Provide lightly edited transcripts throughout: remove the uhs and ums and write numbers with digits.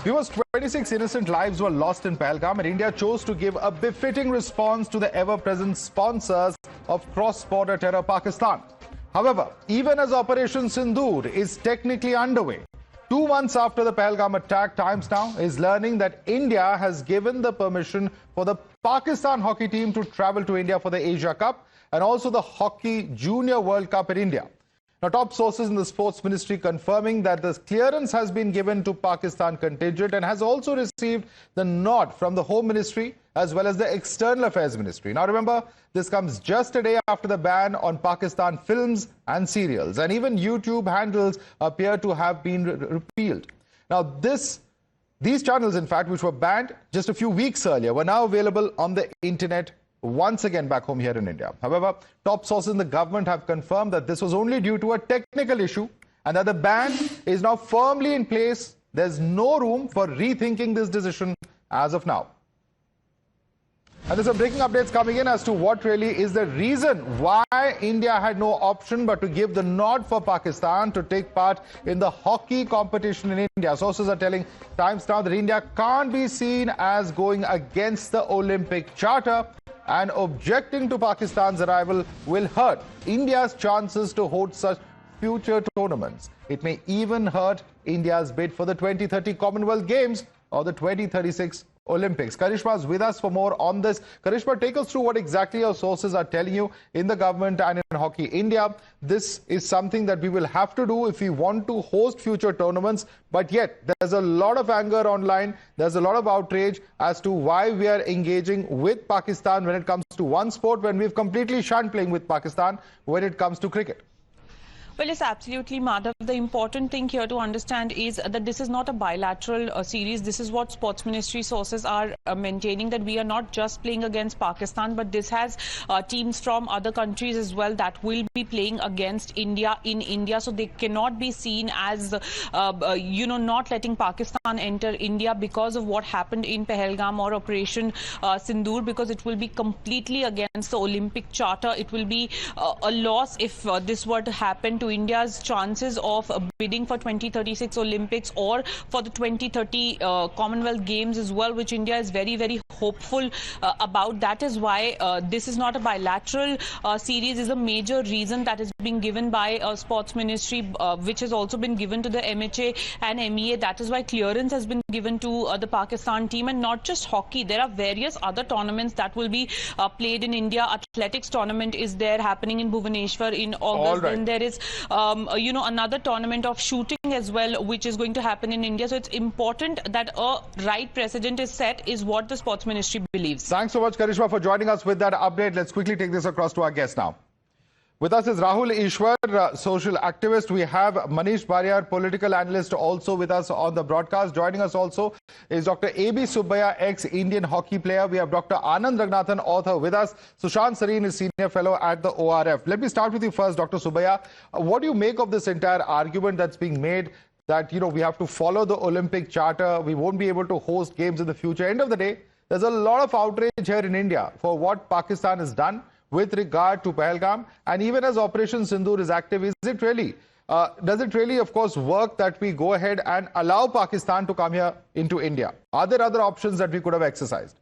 Viewers, 26 innocent lives were lost in Pahalgam, and India chose to give a befitting response to the ever-present sponsors of cross-border terror, Pakistan. However, even as Operation Sindoor is technically underway, 2 months after the Pahalgam attack, Times Now is learning that India has given the permission for the Pakistan hockey team to travel to India for the Asia Cup and also the Hockey Junior World Cup in India. Now, top sources in the sports ministry confirming that the clearance has been given to Pakistan contingent and has also received the nod from the Home Ministry as well as the External Affairs Ministry. Now, remember, this comes just a day after the ban on Pakistan films and serials, and even YouTube handles appear to have been repealed. Now, these channels, in fact, which were banned just a few weeks earlier, were now available on the internet once again back home here in India. However, top sources in the government have confirmed that this was only due to a technical issue and that the ban is now firmly in place. There's no room for rethinking this decision as of now. And there's some breaking updates coming in as to what really is the reason why India had no option but to give the nod for Pakistan to take part in the hockey competition in India. Sources are telling Times Now that India can't be seen as going against the Olympic Charter, and objecting to Pakistan's arrival will hurt India's chances to host such future tournaments. It may even hurt India's bid for the 2030 Commonwealth Games or the 2036 Olympics. Karishma is with us for more on this. Karishma, take us through what exactly your sources are telling you in the government and in Hockey India. This is something that we will have to do if we want to host future tournaments. But yet, there's a lot of anger online. There's a lot of outrage as to why we are engaging with Pakistan when it comes to one sport, when we've completely shunned playing with Pakistan when it comes to cricket. Well, yes, absolutely, Madhav. The important thing here to understand is that this is not a bilateral series. This is what sports ministry sources are maintaining, that we are not just playing against Pakistan, but this has teams from other countries as well that will be playing against India in India. So they cannot be seen as, not letting Pakistan enter India because of what happened in Pahalgam or Operation Sindoor, because it will be completely against the Olympic Charter. It will be a loss if this were to happen to India's chances of bidding for 2036 Olympics or for the 2030 Commonwealth Games as well, which India is very, very hopeful about. That is why this is not a bilateral series, is a major reason that is being given by Sports Ministry, which has also been given to the MHA and MEA. That is why clearance has been given to the Pakistan team, and not just hockey. There are various other tournaments that will be played in India. Athletics tournament is there happening in Bhubaneswar in August. Then there is another tournament of shooting as well, which is going to happen in India. So it's important that a right precedent is set, is what the sports ministry believes. Thanks so much, Karishma, for joining us with that update. Let's quickly take this across to our guest now. With us is Rahul Ishwar, social activist. We have Manish Bariyar, political analyst, also with us on the broadcast. Joining us also is Dr. A.B. Subbaya, ex-Indian hockey player. We have Dr. Anand Ragnathan, author, with us. Sushant Sareen is senior fellow at the ORF. Let me start with you first, Dr. Subbaya. What do you make of this entire argument that's being made that, we have to follow the Olympic Charter, we won't be able to host games in the future? End of the day, there's a lot of outrage here in India for what Pakistan has done with regard to Pahalgam, and even as Operation Sindoor is active, does it really, of course, work that we go ahead and allow Pakistan to come here into India? Are there other options that we could have exercised?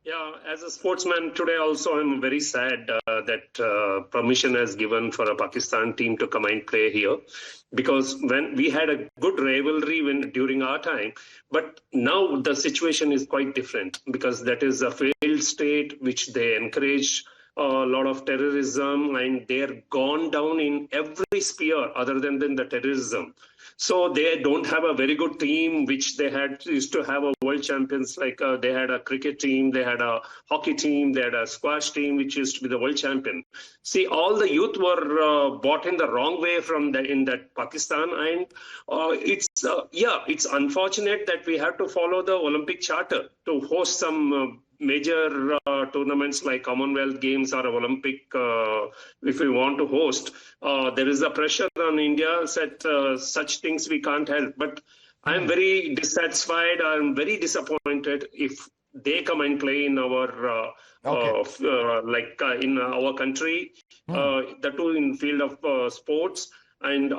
Yeah, as a sportsman today also, I'm very sad that permission has given for a Pakistan team to come and play here, because when we had a good rivalry during our time, but now the situation is quite different, because that is a failed state which they encourage a lot of terrorism, and they're gone down in every sphere other than the terrorism. So they don't have a very good team, which they used to have a world champions, like they had a cricket team, they had a hockey team, they had a squash team, which used to be the world champion. See, all the youth were bought in the wrong way in that Pakistan, and it's unfortunate that we have to follow the Olympic Charter to host some major tournaments like Commonwealth Games or Olympic, if we want to host. There is a pressure on India that such things we can't help. But I'm very dissatisfied. I'm very disappointed if they come and play in our in our country, the two in field of sports. and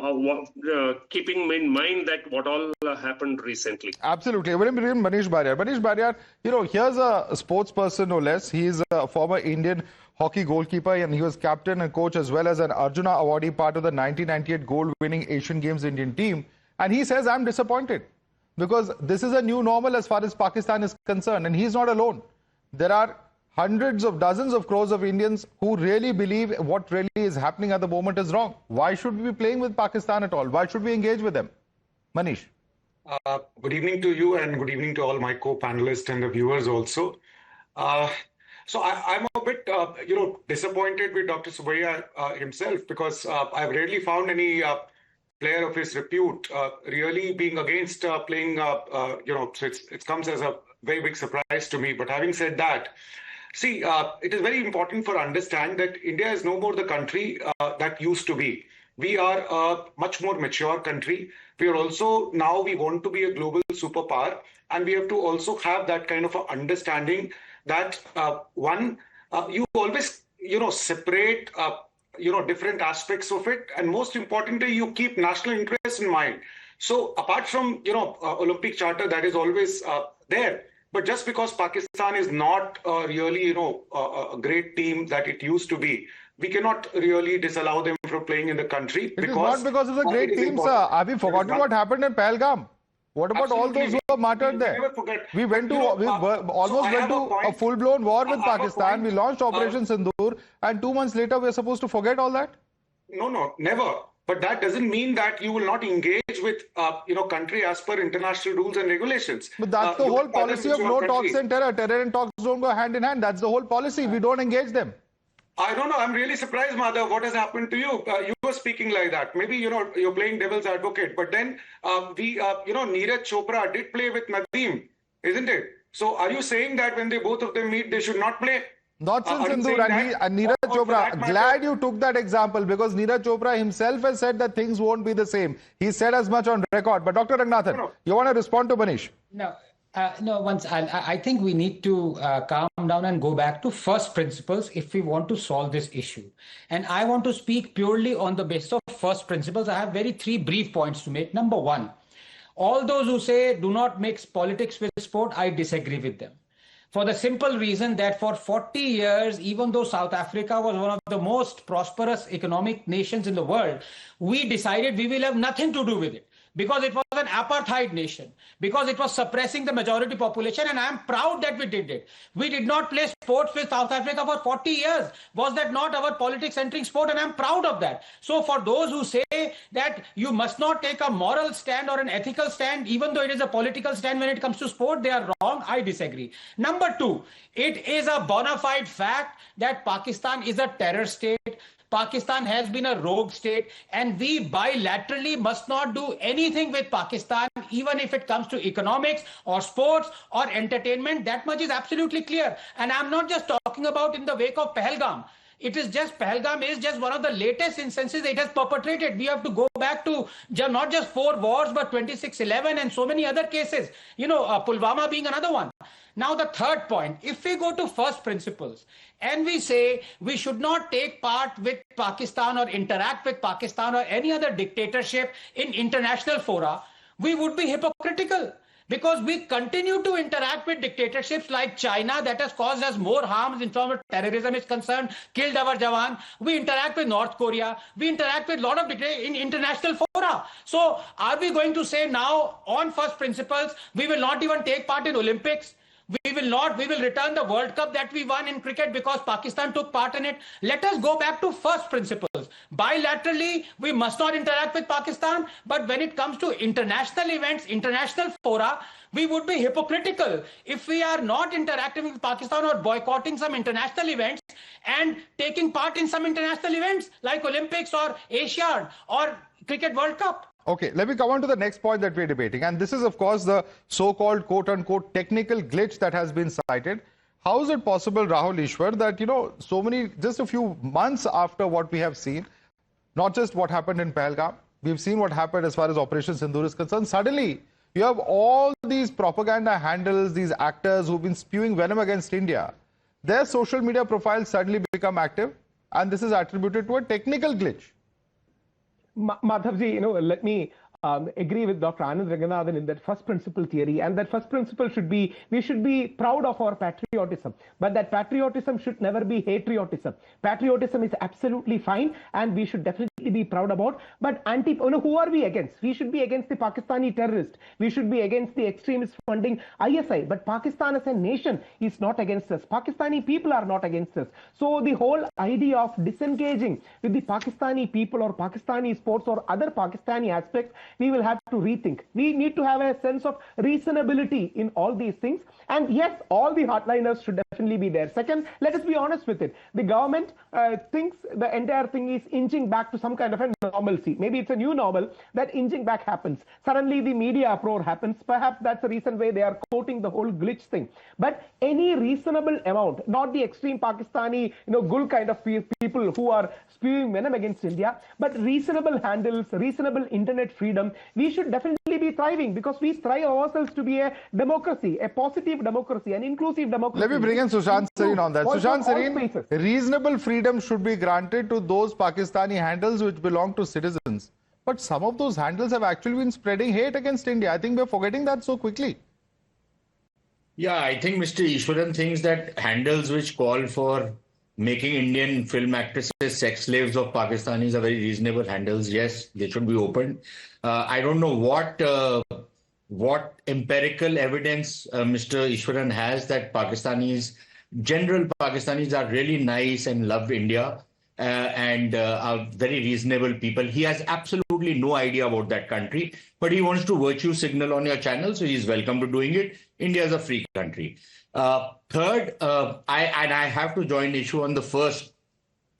keeping in mind that what all happened recently. Absolutely. Manish Bharyar. Manish Bharyar, here's a sports person, no less. He is a former Indian hockey goalkeeper, and he was captain and coach as well as an Arjuna awardee, part of the 1998 gold-winning Asian Games Indian team. And he says, I'm disappointed because this is a new normal as far as Pakistan is concerned. And he's not alone. There are hundreds of dozens of crores of Indians who really believe what really is happening at the moment is wrong. Why should we be playing with Pakistan at all? Why should we engage with them? Manish. Good evening to you and good evening to all my co-panelists and the viewers also. So I'm a bit, disappointed with Dr. Subbiah himself because I've rarely found any player of his repute really being against playing, so it comes as a very big surprise to me. But having said that, see, it is very important for understand that India is no more the country that used to be. We are a much more mature country. We are also, now we want to be a global superpower, and we have to also have that kind of a understanding that you always, separate, different aspects of it. And most importantly, you keep national interest in mind. So apart from, Olympic Charter, that is always there. But just because Pakistan is not really, a great team that it used to be, we cannot really disallow them from playing in the country. It is not because of the great team, sir. Have you forgotten what happened in Pahalgam? What about all those who were martyred there? We almost went to a full-blown war with Pakistan. We launched Operation Sindoor, and 2 months later, we're supposed to forget all that? No, never. But that doesn't mean that you will not engage with, country as per international rules and regulations. But that's the whole policy of no talks and terror. Terror and talks don't go hand in hand. That's the whole policy. We don't engage them. I don't know. I'm really surprised, Madhav. What has happened to you? You were speaking like that. Maybe, you're playing devil's advocate. But then Neeraj Chopra did play with Nadeem, isn't it? So are you saying that when both of them meet, they should not play? Not since Sindoor and Neeraj Chopra. Glad you took that example because Neeraj Chopra himself has said that things won't be the same. He said as much on record. But Dr. Ranganathan, you want to respond to Manish? No. I think we need to calm down and go back to first principles if we want to solve this issue. And I want to speak purely on the basis of first principles. I have three brief points to make. Number one, all those who say do not mix politics with sport, I disagree with them. For the simple reason that for 40 years, even though South Africa was one of the most prosperous economic nations in the world, we decided we will have nothing to do with it. Because it was an apartheid nation, because it was suppressing the majority population, and I am proud that we did it. We did not play sports with South Africa for 40 years. Was that not our politics-centric sport? And I am proud of that. So for those who say that you must not take a moral stand or an ethical stand, even though it is a political stand when it comes to sport, they are wrong. I disagree. Number two, it is a bona fide fact that Pakistan is a terror state. Pakistan has been a rogue state, and we bilaterally must not do anything with Pakistan, even if it comes to economics or sports or entertainment. That much is absolutely clear. And I'm not just talking about in the wake of Pahalgam. Pahalgam is just one of the latest instances it has perpetrated. We have to go back to not just 4 wars, but 26/11 and so many other cases. Pulwama being another one. Now, the third point, if we go to first principles and we say we should not take part with Pakistan or interact with Pakistan or any other dictatorship in international fora, we would be hypocritical. Because we continue to interact with dictatorships like China that has caused us more harms in terms of terrorism is concerned, killed our Jawan. We interact with North Korea. We interact with a lot of in international fora. So are we going to say now on first principles, we will not even take part in Olympics? We will return the World Cup that we won in cricket because Pakistan took part in it. Let us go back to first principles. Bilaterally, we must not interact with Pakistan. But when it comes to international events, international fora, we would be hypocritical if we are not interacting with Pakistan or boycotting some international events and taking part in some international events like Olympics or Asiad or Cricket World Cup. Okay, let me come on to the next point that we're debating. And this is, of course, the so-called quote-unquote technical glitch that has been cited. How is it possible, Rahul Ishwar, that, just a few months after what we have seen, not just what happened in Pahalgam, we've seen what happened as far as Operation Sindoor is concerned. Suddenly, you have all these propaganda handles, these actors who've been spewing venom against India. Their social media profiles suddenly become active, and this is attributed to a technical glitch. Madhavji, let me agree with Dr. Anand Ranganathan in that first principle theory, and that first principle should be, we should be proud of our patriotism, but that patriotism should never be patriotism. Patriotism is absolutely fine, and we should definitely be proud about, but who are we against? We should be against the Pakistani terrorist. We should be against the extremists funding ISI, but Pakistan as a nation is not against us. Pakistani people are not against us. So the whole idea of disengaging with the Pakistani people or Pakistani sports or other Pakistani aspects, we will have to rethink. We need to have a sense of reasonability in all these things. And yes, all the hardliners should definitely be there. Second, let us be honest with it. The government thinks the entire thing is inching back to some kind of a normalcy. Maybe it's a new normal that inching back happens. Suddenly the media uproar happens. Perhaps that's the reason why they are quoting the whole glitch thing. But any reasonable amount, not the extreme Pakistani, gul kind of people who are spewing venom against India, but reasonable handles, reasonable internet freedom, we should definitely be thriving, because we strive ourselves to be a democracy, a positive democracy, an inclusive democracy. Let me bring in Sushant Sareen on that. Sushant Sareen, reasonable freedom should be granted to those Pakistani handles which belong to citizens. But some of those handles have actually been spreading hate against India. I think we're forgetting that so quickly. Yeah, I think Mr. Ishwaran thinks that handles which call for making Indian film actresses sex slaves of Pakistanis are very reasonable handles. Yes, they should be opened. I don't know what empirical evidence Mr. Ishwaran has that general Pakistanis are really nice and love India and are very reasonable people. He has absolutely no idea about that country, but he wants to virtue signal on your channel, so he's welcome to doing it. India is a free country. Third, I have to join issue on the first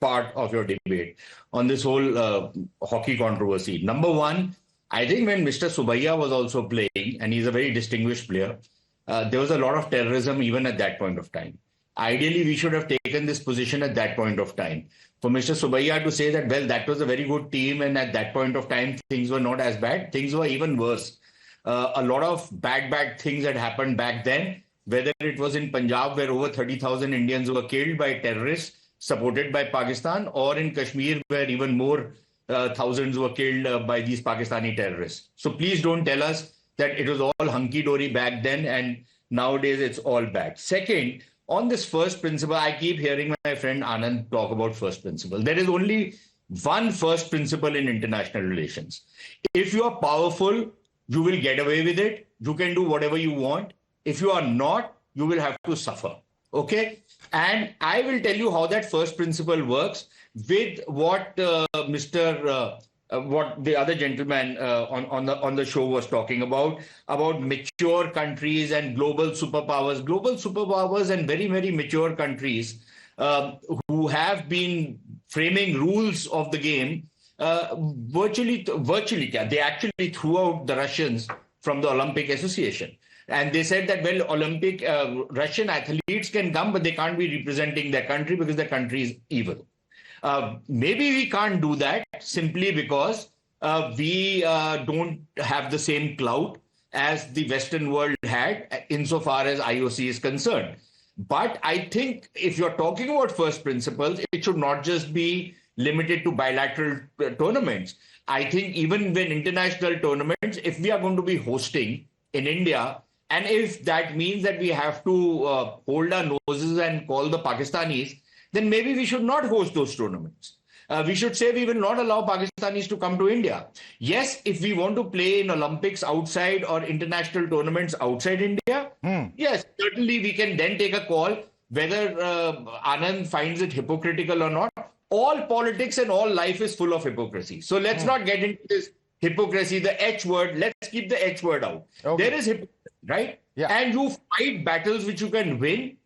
part of your debate on this whole hockey controversy. Number one, I think when Mr. Subaiya was also playing, and he's a very distinguished player, there was a lot of terrorism even at that point of time. Ideally, we should have taken this position at that point of time. For Mr. Subaiya to say that, well, that was a very good team, and at that point of time, things were not as bad, things were even worse. A lot of bad things had happened back then, whether it was in Punjab, where over 30,000 Indians were killed by terrorists supported by Pakistan, or in Kashmir, where even more thousands were killed by these Pakistani terrorists. So please don't tell us that it was all hunky-dory back then and nowadays it's all bad. Second, on this first principle, I keep hearing my friend Anand talk about first principle. There is only one first principle in international relations. If you are powerful, you will get away with it. You can do whatever you want. If you are not, you will have to suffer. Okay? And I will tell you how that first principle works with what what the other gentleman on the show was talking about mature countries and global superpowers and very, very mature countries who have been framing rules of the game virtually. They actually threw out the Russians from the Olympic Association. And they said that, well, Olympic Russian athletes can come, but they can't be representing their country because their country is evil. Maybe we can't do that simply because we don't have the same clout as the Western world had insofar as IOC is concerned. But I think if you're talking about first principles, it should not just be limited to bilateral tournaments. I think even when international tournaments, if we are going to be hosting in India, and if that means that we have to hold our noses and call the Pakistanis, then maybe we should not host those tournaments. We should say we will not allow Pakistanis to come to India. Yes, if we want to play in Olympics outside or international tournaments outside India, yes, certainly we can then take a call whether Anand finds it hypocritical or not. All politics and all life is full of hypocrisy. So let's not get into this hypocrisy, the H word. Let's keep the H word out. Okay. There is hypocrisy, right? Yeah. And you fight battles which you can win.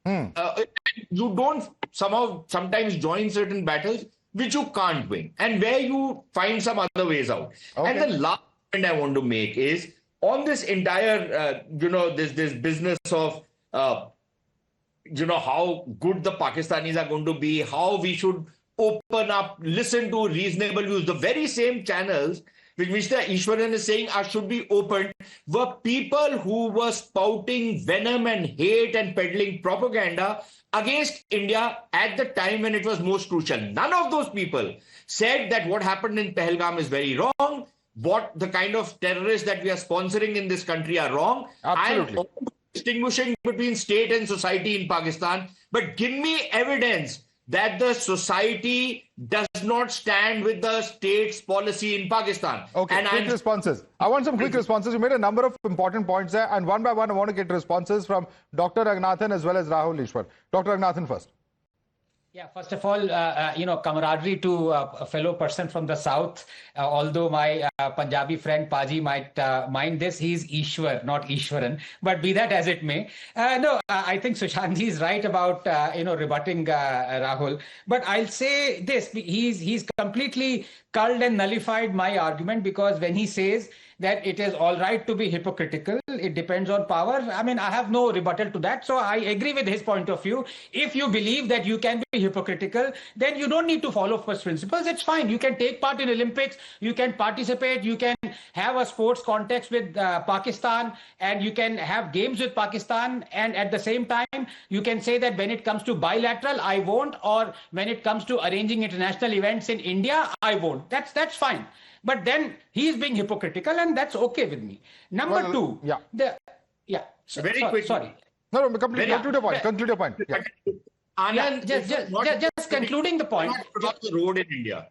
You don't sometimes join certain battles which you can't win, and where you find some other ways out. Okay. And the last point I want to make is on this entire, this business of, how good the Pakistanis are going to be, how we should open up, listen to reasonable views. The very same channels which Mr. Ishwaran is saying should be opened, were people who were spouting venom and hate and peddling propaganda against India at the time when it was most crucial. None of those people said that what happened in Pahalgam is very wrong, what the kind of terrorists that we are sponsoring in this country are wrong. Absolutely. I'm distinguishing between state and society in Pakistan, but give me evidence that the society does not stand with the state's policy in Pakistan. Okay, and quick responses. I want some quick responses. You made a number of important points there, and one by one, I want to get responses from Dr. Raghunathan as well as Rahul Ishwar. Dr. Raghunathan first. Yeah, first of all, camaraderie to a fellow person from the south. Although my Punjabi friend Paji might mind this, he's Ishwar, not Ishwaran. But be that as it may, I think Sushantji is right about rebutting Rahul. But I'll say this: he's completely culled and nullified my argument, because when he says that it is all right to be hypocritical, it depends on power. I mean, I have no rebuttal to that. So I agree with his point of view. If you believe that you can be hypocritical, then you don't need to follow first principles. It's fine. You can take part in Olympics. You can participate. You can have a sports context with Pakistan, and you can have games with Pakistan. And at the same time, you can say that when it comes to bilateral, I won't, or when it comes to arranging international events in India, I won't. That's fine. But then he is being hypocritical, and that's okay with me. Number two. Yeah. Very quick. Sorry. No, conclude your point. Conclude your point. Yeah. Anand, just concluding the point. Not put up the road in India.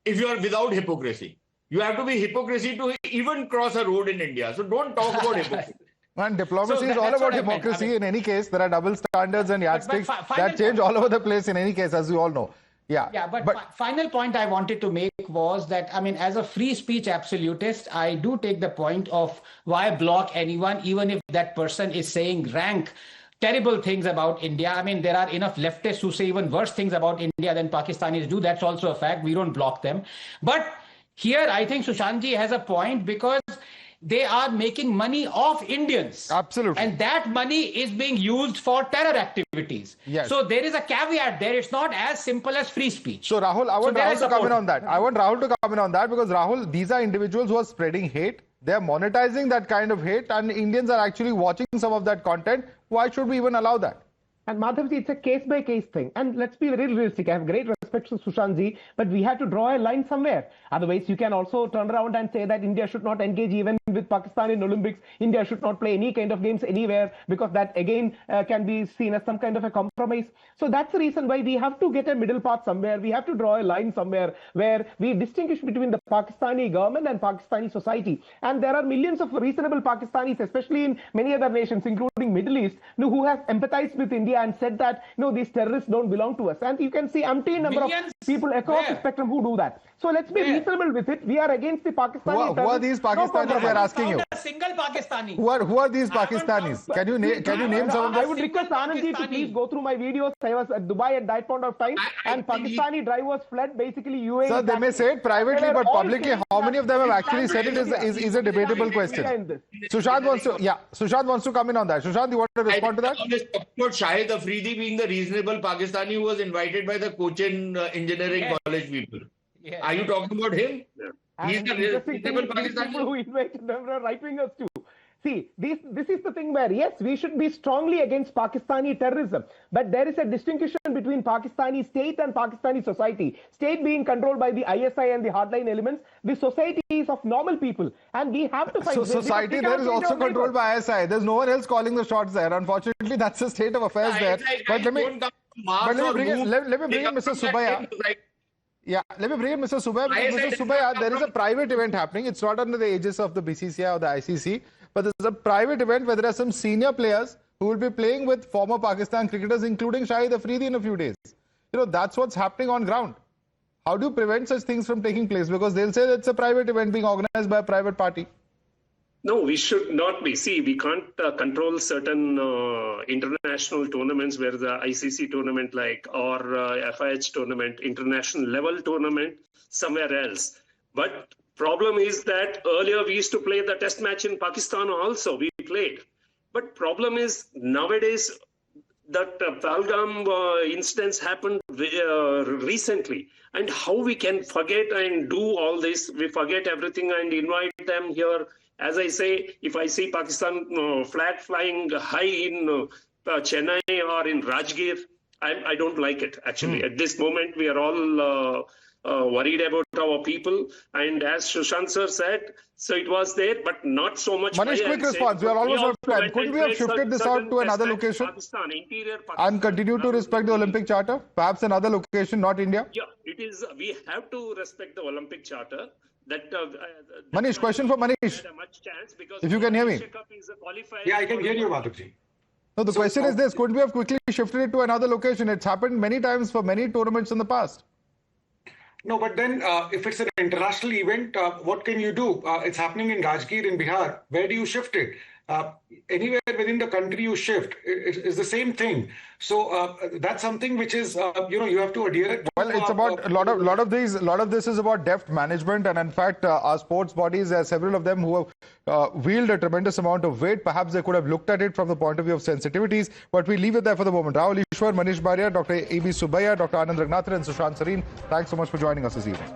If you are without hypocrisy, you have to be hypocrisy to even cross a road in India. So don't talk about hypocrisy. And diplomacy is all about hypocrisy. In any case, there are double standards and yardsticks that change all over the place in any case, as we all know. But final point I wanted to make was that, I mean, as a free speech absolutist, I do take the point of why block anyone, even if that person is saying rank terrible things about India. I mean, there are enough leftists who say even worse things about India than Pakistanis do. That's also a fact. We don't block them. But here, I think Sushantji has a point, because they are making money off Indians. Absolutely. And that money is being used for terror activities. Yes. So there is a caveat there. It's not as simple as free speech. So Rahul, I want Rahul to comment on that. I want Rahul to comment on that, because Rahul, these are individuals who are spreading hate. They are monetizing that kind of hate, and Indians are actually watching some of that content. Why should we even allow that? And Madhavji, it's a case-by-case thing. And let's be very realistic. I have great respect for Sushantji, but we have to draw a line somewhere. Otherwise, you can also turn around and say that India should not engage even with Pakistan in Olympics. India should not play any kind of games anywhere, because that, again, can be seen as some kind of a compromise. So that's the reason why we have to get a middle path somewhere. We have to draw a line somewhere where we distinguish between the Pakistani government and Pakistani society. And there are millions of reasonable Pakistanis, especially in many other nations, including Middle East, who have empathized with India and said that, no, these terrorists don't belong to us. And you can see umpteen number of people across the spectrum who do that. So let's be reasonable with it. We are against the Pakistani. Who are these Pakistanis? We are asking you. A single Pakistani. Who are these Pakistanis? Can you name some of them? I would request Anandji to please go through my videos. I was at Dubai at that point of time, and Pakistani drivers fled basically UAE. Sir, they may say it privately, but publicly, how many of them have actually said it is a debatable question. Sushant wants to come in on that. Sushant, you want to respond to that? About Shahid Afridi being the reasonable Pakistani who was invited by the Cochin Engineering College people. Yes. Are you talking about him? Yeah. He's the reasonable Pakistani people who invited them are right-wingers too. See, this is the thing where, yes, we should be strongly against Pakistani terrorism, but there is a distinction between Pakistani state and Pakistani society. State being controlled by the ISI and the hardline elements, the society is of normal people, and we have to fight. So society there is also controlled by ISI. There's no one else calling the shots there. Unfortunately, that's the state of affairs there. But let me bring in Mr. Subaya. Yeah, let me bring in Mr. Subaya. Mr. Subaya, there is a private event happening. It's not under the aegis of the BCCI or the ICC, but there's a private event where there are some senior players who will be playing with former Pakistan cricketers, including Shahid Afridi in a few days. You know, that's what's happening on ground. How do you prevent such things from taking place? Because they'll say that it's a private event being organized by a private party. No, we should not be. See, we can't control certain international tournaments where the ICC tournament or FIH tournament, international level tournament somewhere else. But problem is that earlier we used to play the test match in Pakistan also. We played. But problem is nowadays that Pahalgam incidents happened recently, and how we can forget and do all this. We forget everything and invite them here. As I say, if I see Pakistan flag flying high in Chennai or in Rajgir, I don't like it, actually. At this moment, we are all worried about our people. And as Sushant sir said, so it was there, but not so much. Manish, quick response. We are almost out of time. Couldn't we have shifted this out to another location? Pakistan, interior Pakistan, and continue to respect the Olympic Charter? Perhaps another location, not India? Yeah, it is. We have to respect the Olympic Charter. Manish, question for Manish. If you can hear me. Yeah, I can hear you, Madhavji. No, the question is this. Couldn't we have quickly shifted it to another location? It's happened many times for many tournaments in the past. No, but then if it's an international event, what can you do? It's happening in Rajgir in Bihar. Where do you shift it? Anywhere within the country you shift, it's the same thing. So that's something which is, you have to adhere. Well, it's about a lot of this is about deft management, and in fact, our sports bodies, there are several of them who have wield a tremendous amount of weight. Perhaps they could have looked at it from the point of view of sensitivities, but we leave it there for the moment. Rahul Ishwar, Manish Baria, Dr. A.B. Subbiah, Dr. Anand Ragnathan, and Sushant Sareen, thanks so much for joining us this evening.